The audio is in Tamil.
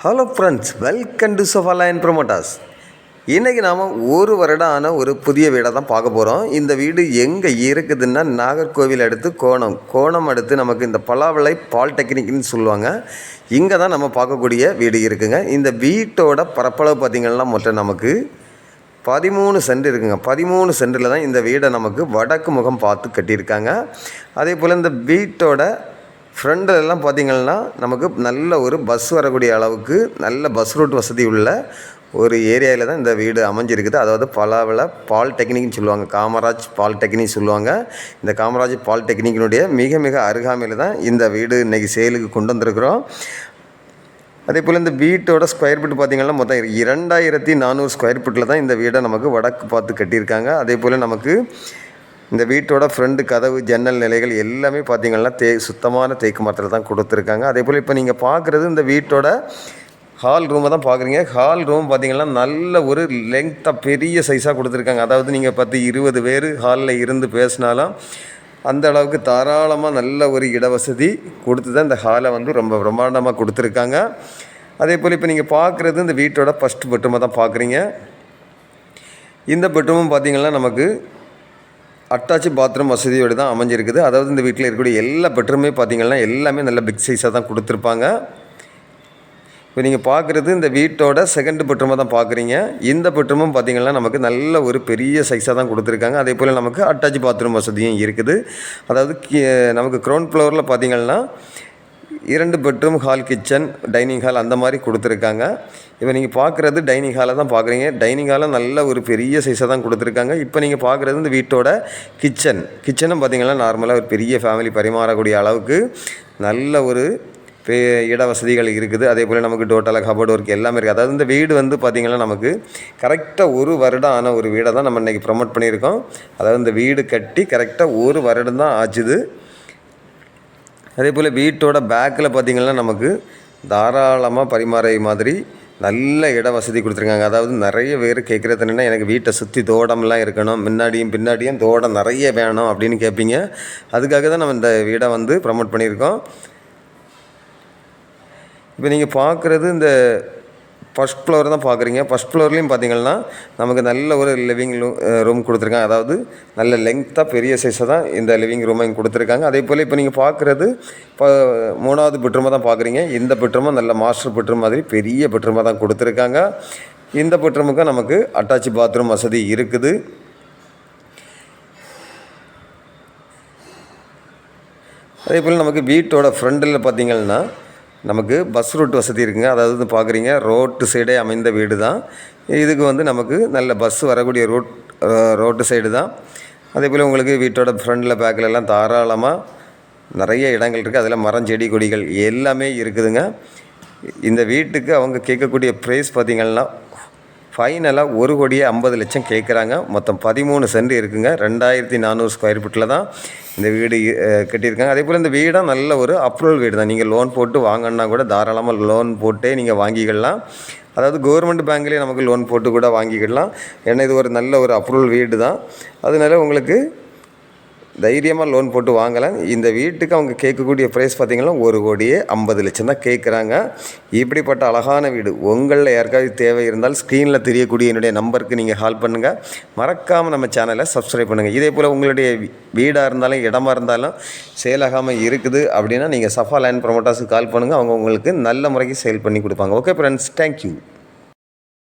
Hello friends, welcome to sofa line promoters. இன்றைக்கி நாம் ஒரு வருடம் ஆன ஒரு புதிய வீடை தான் பார்க்க போகிறோம். இந்த வீடு எங்கே இருக்குதுன்னா நாகர்கோவில் அடுத்து கோணம் அடுத்து நமக்கு இந்த பலாவிளை பாலிடெக்னிக்னு சொல்லுவாங்க. இங்கே தான் நம்ம பார்க்கக்கூடிய வீடு இருக்குங்க. இந்த வீட்டோட பரப்பளவு பார்த்திங்கன்னா மொத்தம் நமக்கு 13 சென்ட் இருக்குங்க. 13 சென்டில் தான் இந்த வீடை நமக்கு வடக்கு முகம் பார்த்து கட்டியிருக்காங்க. அதே போல் இந்த வீட்டோட ஃப்ரண்ட்லெல்லாம் பார்த்திங்கன்னா நமக்கு நல்ல ஒரு பஸ் வரக்கூடிய அளவுக்கு நல்ல பஸ் ரூட் வசதி உள்ள ஒரு ஏரியாவில் தான் இந்த வீடு அமைஞ்சிருக்குது. அதாவது பலாவிளை பாலிடெக்னிக்னு சொல்லுவாங்க, காமராஜ் பாலிடெக்னிக் சொல்லுவாங்க. இந்த காமராஜ் பாலிடெக்னிக்கினுடைய மிக மிக அருகாமையில் தான் இந்த வீடு இன்றைக்கி சேலுக்கு கொண்டு வந்திருக்கிறோம். அதே போல் இந்த வீட்டோட ஸ்கொயர் ஃபீட் பார்த்திங்கன்னா மொத்தம் 2400 ஸ்கொயர் ஃபீட்டில் தான் இந்த வீடை நமக்கு வடக்கு பார்த்து கட்டியிருக்காங்க. அதே போல் நமக்கு இந்த வீட்டோட ஃப்ரண்ட் கதவு ஜன்னல் நிலைகள் எல்லாமே பார்த்திங்கன்னா சுத்தமான தேக்கு மரத்தில் தான் கொடுத்துருக்காங்க. அதே போல் இப்போ நீங்கள் பார்க்குறது இந்த வீட்டோட ஹால் ரூமை தான் பார்க்குறீங்க. ஹால் ரூம் பார்த்திங்கன்னா நல்ல ஒரு லெங்க்த்தாக பெரிய சைஸாக கொடுத்துருக்காங்க. அதாவது நீங்கள் 10-20 பேர் ஹாலில் இருந்து பேசினாலும் அந்த அளவுக்கு தாராளமாக நல்ல ஒரு இடவசதி கொடுத்து தான் இந்த ஹாலை வந்து ரொம்ப பிரம்மாண்டமாக கொடுத்துருக்காங்க. அதே போல் இப்போ நீங்கள் பார்க்குறது இந்த வீட்டோட ஃபஸ்ட் பெட்ரூமை தான் பார்க்குறீங்க. இந்த பெட்ரூமும் பார்த்திங்கன்னா நமக்கு அட்டாச்சு பாத்ரூம் வசதியோடு தான் அமைஞ்சிருக்குது. அதாவது இந்த வீட்டில் இருக்கக்கூடிய எல்லா பெட்ரூமே பார்த்திங்கன்னா எல்லாமே நல்ல பிக் சைஸாக தான் கொடுத்துருப்பாங்க. இப்போ நீங்கள் பார்க்குறது இந்த வீட்டோட செகண்ட் பெட்ரூமை தான் பார்க்குறீங்க. இந்த பெட்ரூமும் பார்த்திங்கன்னா நமக்கு நல்ல ஒரு பெரிய சைஸாக தான் கொடுத்துருக்காங்க. அதே போல் நமக்கு அட்டாச் பாத்ரூம் வசதியும் இருக்குது. அதாவது நமக்கு கிரவுண்ட் ஃப்ளோரில் பார்த்திங்கன்னா 2 bedroom, hall, kitchen, dining hall அந்த மாதிரி கொடுத்துருக்காங்க. இப்போ நீங்கள் பார்க்குறது டைனிங் ஹாலை தான் பார்க்குறீங்க. டைனிங் ஹாலை நல்ல ஒரு பெரிய சைஸாக தான் கொடுத்துருக்காங்க. இப்போ நீங்கள் பார்க்குறது இந்த வீட்டோட கிச்சனும் பார்த்திங்கன்னா நார்மலாக ஒரு பெரிய ஃபேமிலி பரிமாறக்கூடிய அளவுக்கு நல்ல ஒரு இட வசதிகள் இருக்குது. அதே போல் நமக்கு டோட்டலாக கபோர்டு ஒர்க் எல்லாமே இருக்குது. அதாவது இந்த வீடு வந்து பார்த்திங்கன்னா நமக்கு கரெக்டாக ஒரு வருடம் ஆன ஒரு வீடை தான் நம்ம இன்றைக்கி ப்ரொமோட் பண்ணியிருக்கோம். அதாவது இந்த வீடு கட்டி கரெக்டாக ஒரு வருடம் தான் ஆச்சுது. அதே போல் வீட்டோட பேக்கில் பார்த்திங்கன்னா நமக்கு தாராளமாக பரிமாற மாதிரி நல்ல இட வசதி கொடுத்துருக்காங்க. அதாவது நிறைய பேர் கேட்குறது என்னென்னா, எனக்கு வீட்டை சுற்றி தோட்டம்லாம் இருக்கணும், முன்னாடியும் பின்னாடியும் தோட்டம் நிறைய வேணும் அப்படின்னு கேட்பீங்க. அதுக்காக தான் நம்ம இந்த வீடை வந்து ப்ரமோட் பண்ணியிருக்கோம். இப்போ நீங்கள் பார்க்குறது இந்த ஃபஸ்ட் ஃப்ளோர் தான் பார்க்குறீங்க. ஃபஸ்ட் ஃப்ளோர்லேயும் பார்த்திங்கன்னா நமக்கு நல்ல ஒரு லிவிங் ரூம் கொடுத்துருக்காங்க. அதாவது நல்ல லெங்க்த்தாக பெரிய சைஸாக தான் இந்த லிவிங் ரூமையும் கொடுத்துருக்காங்க. அதே போல் இப்போ நீங்கள் பார்க்குறது இப்போ 3வது பெட்ரூமை தான் பார்க்குறீங்க. இந்த பெட்ரூமும் நல்ல மாஸ்டர் பெட்ரூம் மாதிரி பெரிய பெட்ரூமாக தான் கொடுத்துருக்காங்க. இந்த பெட்ரூமுக்கு நமக்கு அட்டாச் பாத்ரூம் வசதி இருக்குது. அதே போல் நமக்கு வீட்டோட ஃப்ரண்டில் பார்த்திங்கன்னா நமக்கு பஸ் ரூட் வசதி இருக்குங்க. அதாவது பார்க்குறீங்க ரோட்டு சைடே அமைந்த வீடு தான். இதுக்கு வந்து நமக்கு நல்ல பஸ் வரக்கூடிய ரோட்டு சைடு தான். அதே போல் உங்களுக்கு வீட்டோட ஃப்ரண்டில் பேக்கிலெல்லாம் தாராளமாக நிறைய இடங்கள் இருக்குது. அதில் மரம், செடி, கொடிகள் எல்லாமே இருக்குதுங்க. இந்த வீட்டுக்கு அவங்க கேட்கக்கூடிய ப்ரைஸ் பார்த்திங்கன்னா ஃபைனலாக 1,50,00,000 கேட்குறாங்க. மொத்தம் 13 சென்ட் இருக்குங்க. 2400 ஸ்கொயர் ஃபீட்டில் தான் இந்த வீடு கட்டியிருக்காங்க. அதே போல் இந்த வீடும் நல்ல ஒரு அப்ரூவல் வீடு தான். நீங்கள் லோன் போட்டு வாங்கினா கூட தாராளமாக லோன் போட்டே நீங்கள் வாங்கிக்கலாம். அதாவது கவர்மெண்ட் பேங்க்லேயே நமக்கு லோன் போட்டு கூட வாங்கிக்கலாம். ஏன்னா இது ஒரு நல்ல ஒரு அப்ரூவல் வீடு தான். அதனால உங்களுக்கு தைரியமாக லோன் போட்டு வாங்கலாம். இந்த வீட்டுக்கு அவங்க கேட்கக்கூடிய ப்ரைஸ் பார்த்திங்கன்னா 1,50,00,000 தான் கேட்குறாங்க. இப்படிப்பட்ட அழகான வீடு உங்களில் யாருக்காவது தேவை இருந்தால் ஸ்க்ரீனில் தெரியக்கூடிய என்னுடைய நம்பருக்கு நீங்கள் கால் பண்ணுங்கள். மறக்காமல் நம்ம சேனலை சப்ஸ்கிரைப் பண்ணுங்கள். இதே போல் உங்களுடைய வீடாக இருந்தாலும் இடமா இருந்தாலும் சேலாகாமல் இருக்குது அப்படின்னா நீங்கள் சோஃபா லைன் ப்ரொமோட்டர்ஸுக்கு கால் பண்ணுங்கள். அவங்க உங்களுக்கு நல்ல முறைக்கு சேல் பண்ணி கொடுப்பாங்க. Okay friends, thank you.